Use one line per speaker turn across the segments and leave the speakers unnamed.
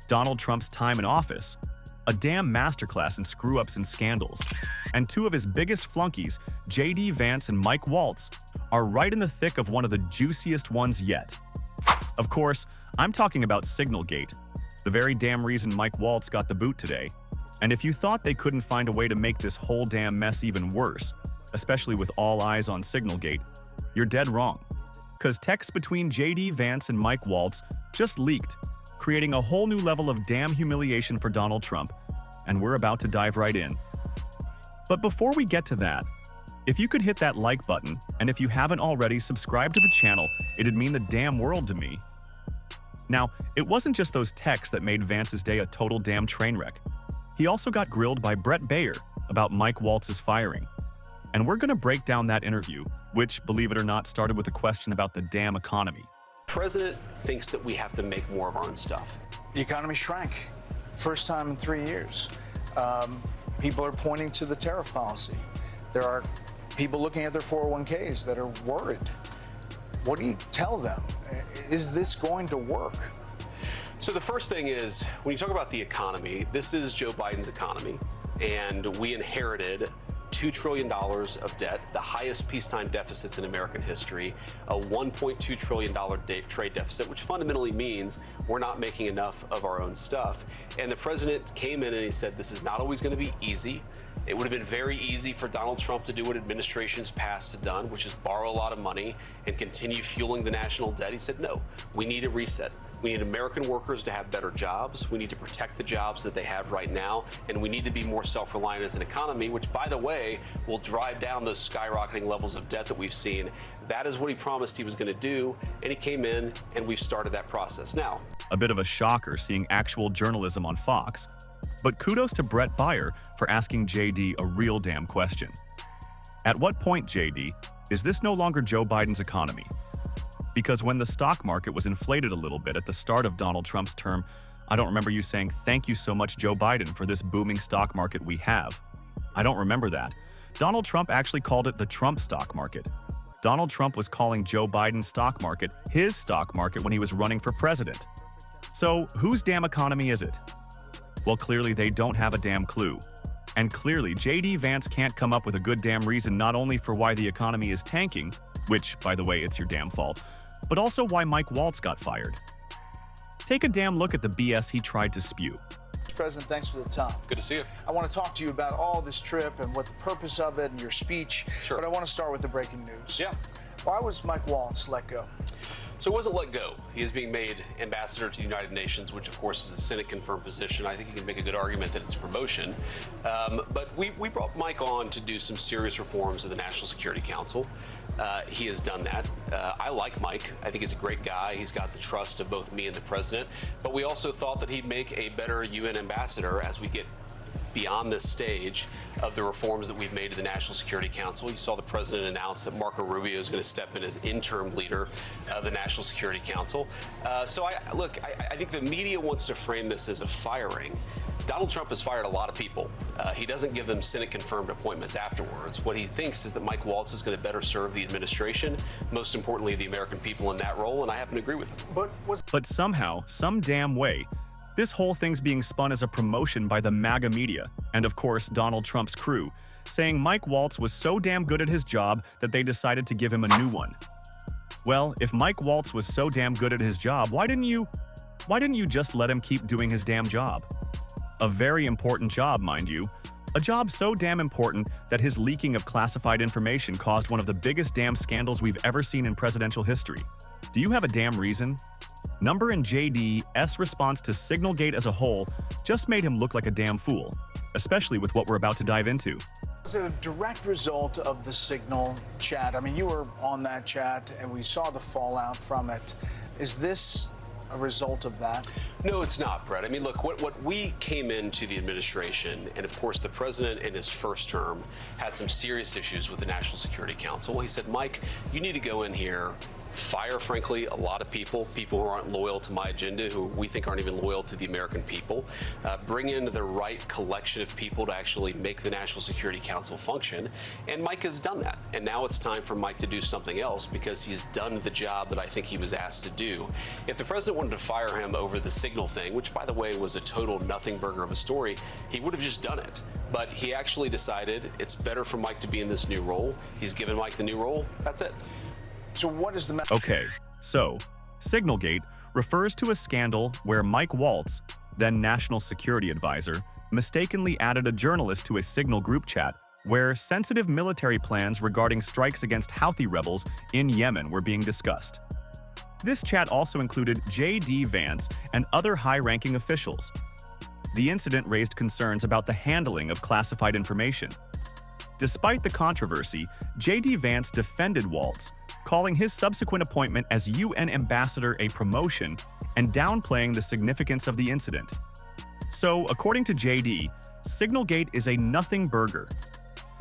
Donald Trump's time in office, a damn masterclass in screw-ups and scandals, and two of his biggest flunkies, Vance and Mike Waltz, are right in the thick of one of the juiciest ones yet. Of course, I'm talking about Signalgate, the very damn reason Mike Waltz got the boot today. And if you thought they couldn't find a way to make this whole damn mess even worse, especially with all eyes on Signalgate, you're dead wrong. Cause texts between Vance and Mike Waltz just leaked, creating a whole new level of damn humiliation for Donald Trump, and we're about to dive right in. But before we get to that, if you could hit that like button, and if you haven't already, subscribe to the channel, it'd mean the damn world to me. Now, it wasn't just those texts that made Vance's day a total damn train wreck. He also got grilled by Brett Baer about Mike Waltz's firing. And we're gonna break down that interview, which, believe it or not, started with a question about the damn economy.
The president thinks that we have to make more of our own stuff.
The economy shrank. First time in 3 years. People are pointing to the tariff policy. There are people looking at their 401ks that are worried. What do you tell them? Is this going to work?
So the first thing is, when you talk about the economy, this is Joe Biden's economy, and we inherited $2 trillion of debt, the highest peacetime deficits in American history, a $1.2 trillion trade deficit, which fundamentally means we're not making enough of our own stuff. And the president came in and he said, this is not always going to be easy. It would have been very easy for Donald Trump to do what administrations past have done, which is borrow a lot of money and continue fueling the national debt. He said, no, we need a reset. We need American workers to have better jobs. We need to protect the jobs that they have right now. And we need to be more self-reliant as an economy, which, by the way, will drive down those skyrocketing levels of debt that we've seen. That is what he promised he was going to do. And he came in and we've started that process now.
A bit of a shocker seeing actual journalism on Fox. But kudos to Brett Baer for asking JD a real damn question. At what point, JD, is this no longer Joe Biden's economy? Because when the stock market was inflated a little bit at the start of Donald Trump's term, I don't remember you saying, thank you so much, Joe Biden, for this booming stock market we have. I don't remember that. Donald Trump actually called it the Trump stock market. Donald Trump was calling Joe Biden's stock market his stock market when he was running for president. So whose damn economy is it? Well, clearly they don't have a damn clue. And clearly, Vance can't come up with a good damn reason not only for why the economy is tanking, which, by the way, it's your damn fault, but also why Mike Waltz got fired. Take a damn look at the BS he tried to spew.
Mr. President, thanks for the time.
Good to see you.
I want to talk to you about all this trip and what the purpose of it and your speech.
Sure.
But I want to start with the breaking news.
Yeah.
Why was Mike Waltz let go?
So he wasn't let go. He is being made ambassador to the United Nations, which of course is a Senate-confirmed position. I think you can make a good argument that it's a promotion. But we brought Mike on to do some serious reforms of the National Security Council. He has done that. I like Mike. I think he's a great guy. He's got the trust of both me and the president. But we also thought that he'd make a better UN ambassador as we get beyond this stage of the reforms that we've made to the National Security Council. You saw the president announce that Marco Rubio is going to step in as interim leader of the National Security Council. So I think the media wants to frame this as a firing. Donald Trump has fired a lot of people. He doesn't give them Senate-confirmed appointments afterwards. What he thinks is that Mike Waltz is going to better serve the administration, most importantly, the American people in that role, and I happen to agree with him.
But somehow, some damn way, this whole thing's being spun as a promotion by the MAGA media, and of course Donald Trump's crew, saying Mike Waltz was so damn good at his job that they decided to give him a new one. Well, if Mike Waltz was so damn good at his job, why didn't you just let him keep doing his damn job? A very important job, mind you. A job so damn important that his leaking of classified information caused one of the biggest damn scandals we've ever seen in presidential history. Do you have a damn reason? Number and JD's response to Signalgate as a whole just made him look like a damn fool, especially with what we're about to dive into.
Was it a direct result of the Signal chat? I mean, you were on that chat and we saw the fallout from it. Is this a result of that?
No, it's not, Brett. I mean, look, what we came into the administration, and of course the president in his first term had some serious issues with the National Security Council. He said, Mike, you need to go in here, fire, frankly, a lot of people who aren't loyal to my agenda, who we think aren't even loyal to the American people, bring in the right collection of people to actually make the National Security Council function. And Mike has done that. And now it's time for Mike to do something else because he's done the job that I think he was asked to do. If the president wanted to fire him over the Signal thing, which, by the way, was a total nothing burger of a story, he would have just done it. But he actually decided it's better for Mike to be in this new role. He's given Mike the new role. That's it.
So what is the message?
Okay, so Signalgate refers to a scandal where Mike Waltz, then National Security Advisor, mistakenly added a journalist to a Signal group chat where sensitive military plans regarding strikes against Houthi rebels in Yemen were being discussed. This chat also included J.D. Vance and other high-ranking officials. The incident raised concerns about the handling of classified information. Despite the controversy, J.D. Vance defended Waltz, calling his subsequent appointment as UN ambassador a promotion and downplaying the significance of the incident. So, according to J.D., Signalgate is a nothing burger.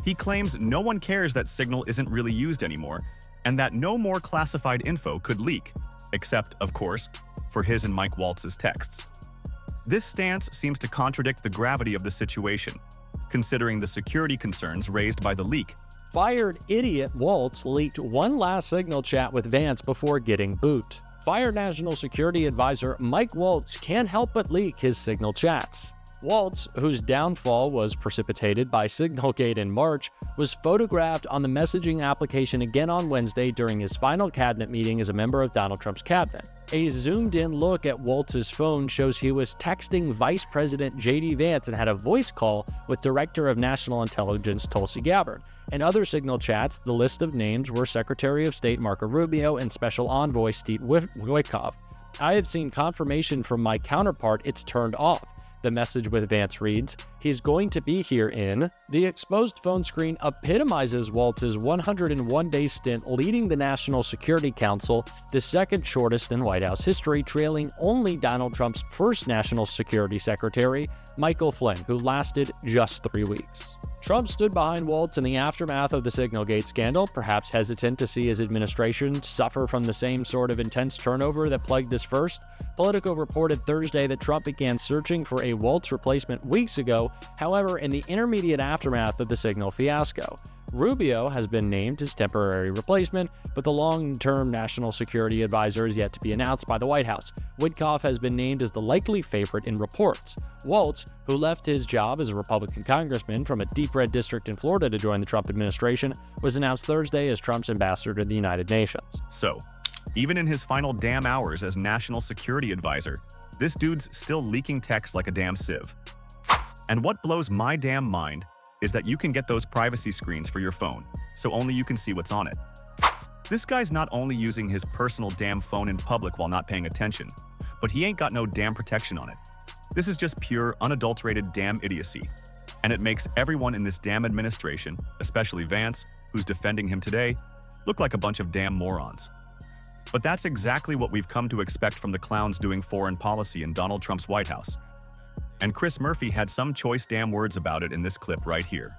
He claims no one cares that Signal isn't really used anymore and that no more classified info could leak, except, of course, for his and Mike Waltz's texts. This stance seems to contradict the gravity of the situation, considering the security concerns raised by the leak.
Fired idiot Waltz leaked one last Signal chat with Vance before getting boot. Fired National Security Advisor Mike Waltz can't help but leak his Signal chats. Waltz, whose downfall was precipitated by Signalgate in March, was photographed on the messaging application again on Wednesday during his final cabinet meeting as a member of Donald Trump's cabinet. A zoomed-in look at Waltz's phone shows he was texting Vice President J.D. Vance and had a voice call with Director of National Intelligence Tulsi Gabbard. In other Signal chats, the list of names were Secretary of State Marco Rubio and Special Envoy Steve Witkoff. I have seen confirmation from my counterpart it's turned off. The message with Vance reads, he's going to be here in... The exposed phone screen epitomizes Waltz's 101-day stint leading the National Security Council, the second shortest in White House history, trailing only Donald Trump's first National Security Secretary, Michael Flynn, who lasted just 3 weeks. Trump stood behind Waltz in the aftermath of the Signalgate scandal, perhaps hesitant to see his administration suffer from the same sort of intense turnover that plagued his first. Politico reported Thursday that Trump began searching for a Waltz replacement weeks ago, however, in the intermediate aftermath of the Signal fiasco. Rubio has been named his temporary replacement, but the long-term national security advisor is yet to be announced by the White House. Witkoff has been named as the likely favorite in reports. Waltz, who left his job as a Republican congressman from a deep red district in Florida to join the Trump administration, was announced Thursday as Trump's ambassador to the United Nations.
So, even in his final damn hours as National Security Advisor, this dude's still leaking texts like a damn sieve. And what blows my damn mind is that you can get those privacy screens for your phone, so only you can see what's on it. This guy's not only using his personal damn phone in public while not paying attention, but he ain't got no damn protection on it. This is just pure, unadulterated damn idiocy. And it makes everyone in this damn administration, especially Vance, who's defending him today, look like a bunch of damn morons. But that's exactly what we've come to expect from the clowns doing foreign policy in Donald Trump's White House. And Chris Murphy had some choice damn words about it in this clip right here.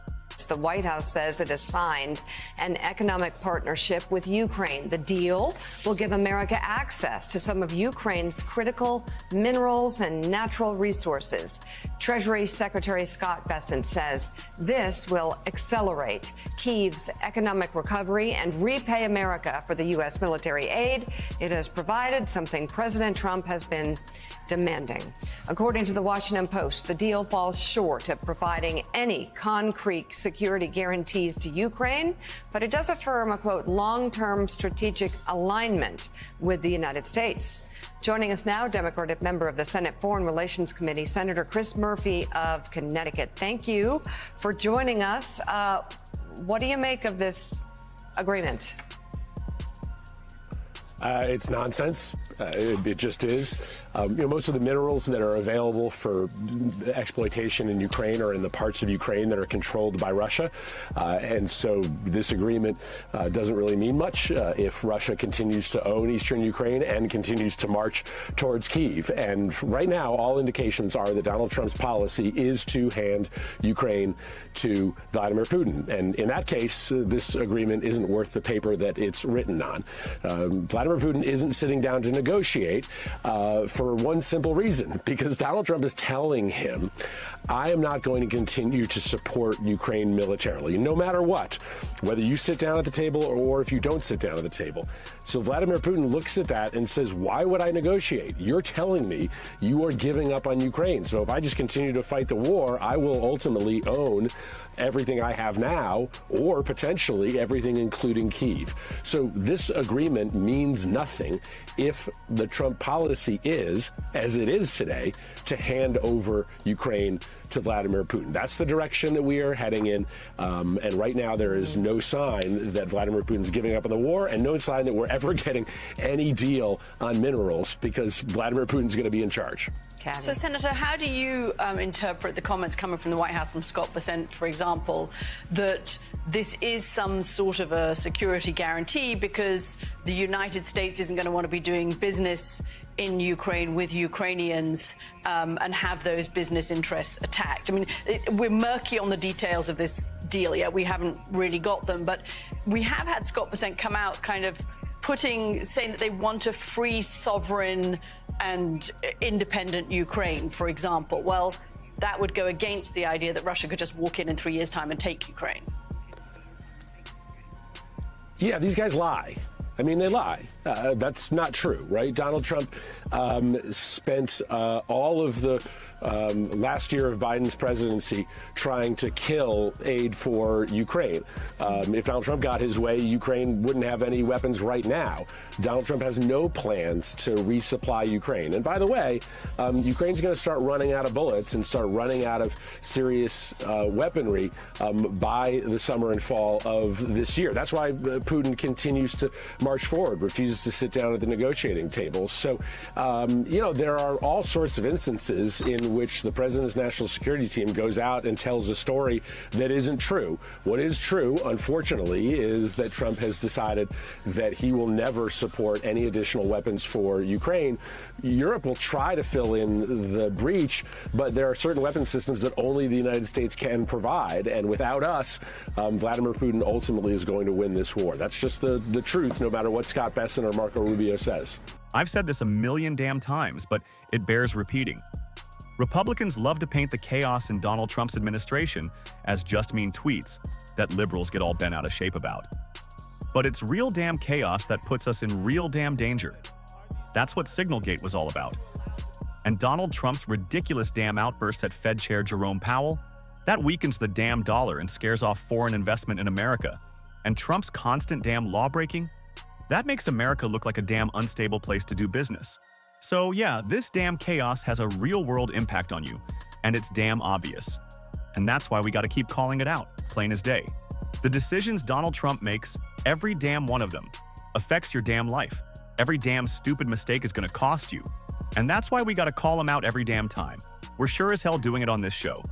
The White House says it has signed an economic partnership with Ukraine. The deal will give America access to some of Ukraine's critical minerals and natural resources. Treasury Secretary Scott Bessent says this will accelerate Kyiv's economic recovery and repay America for the U.S. military aid it has provided, something President Trump has been demanding. According to the Washington Post, the deal falls short of providing any concrete security guarantees to Ukraine, but it does affirm a, quote, long-term strategic alignment with the United States. Joining us now, Democratic member of the Senate Foreign Relations Committee, Senator Chris Murphy of Connecticut. Thank you for joining us. What do you make of this agreement?
It's nonsense. It just is. Most of the minerals that are available for exploitation in Ukraine are in the parts of Ukraine that are controlled by Russia. And so this agreement doesn't really mean much if Russia continues to own eastern Ukraine and continues to march towards Kyiv. And right now, all indications are that Donald Trump's policy is to hand Ukraine to Vladimir Putin. And in that case, this agreement isn't worth the paper that it's written on. Vladimir Putin isn't sitting down to negotiate for one simple reason, because Donald Trump is telling him, I am not going to continue to support Ukraine militarily, no matter what, whether you sit down at the table or if you don't sit down at the table. So Vladimir Putin looks at that and says, why would I negotiate? You're telling me you are giving up on Ukraine. So if I just continue to fight the war, I will ultimately own everything I have now, or potentially everything including Kyiv. So this agreement means nothing if the Trump policy is, as it is today, to hand over Ukraine to Vladimir Putin. That's the direction that we are heading in. And right now there is no sign that Vladimir Putin's giving up on the war, and no sign that we're ever getting any deal on minerals, because Vladimir Putin's going to be in charge.
So, Senator, how do you interpret the comments coming from the White House from Scott Bessent, for example, that this is some sort of a security guarantee because the United States isn't going to want to be doing business in Ukraine with Ukrainians and have those business interests attacked? I mean, we're murky on the details of this deal yet. We haven't really got them, but we have had Scott Bessent come out kind of saying that they want a free, sovereign and independent Ukraine, for example. Well, that would go against the idea that Russia could just walk in 3 years' time and take Ukraine.
Yeah, these guys lie. I mean, they lie. That's not true, right? Donald Trump spent all of the last year of Biden's presidency trying to kill aid for Ukraine. If Donald Trump got his way, Ukraine wouldn't have any weapons right now. Donald Trump has no plans to resupply Ukraine. And by the way, Ukraine's going to start running out of bullets and start running out of serious weaponry by the summer and fall of this year. That's why Putin continues to march forward, refuses to sit down at the negotiating table. So, there are all sorts of instances in which the president's national security team goes out and tells a story that isn't true. What is true, unfortunately, is that Trump has decided that he will never support any additional weapons for Ukraine. Europe will try to fill in the breach, but there are certain weapon systems that only the United States can provide. And without us, Vladimir Putin ultimately is going to win this war. That's just the truth, no matter what Scott Bessent or Marco Rubio says.
I've said this a million damn times, but it bears repeating. Republicans love to paint the chaos in Donald Trump's administration as just mean tweets that liberals get all bent out of shape about. But it's real damn chaos that puts us in real damn danger. That's what Signalgate was all about. And Donald Trump's ridiculous damn outburst at Fed Chair Jerome Powell, that weakens the damn dollar and scares off foreign investment in America. And Trump's constant damn lawbreaking, that makes America look like a damn unstable place to do business. So yeah, this damn chaos has a real-world impact on you, and it's damn obvious. And that's why we gotta keep calling it out, plain as day. The decisions Donald Trump makes, every damn one of them, affects your damn life. Every damn stupid mistake is gonna cost you. And that's why we gotta call him out every damn time. We're sure as hell doing it on this show.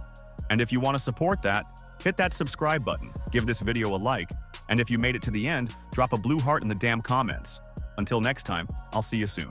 And if you want to support that, hit that subscribe button, give this video a like, and if you made it to the end, drop a blue heart in the damn comments. Until next time, I'll see you soon.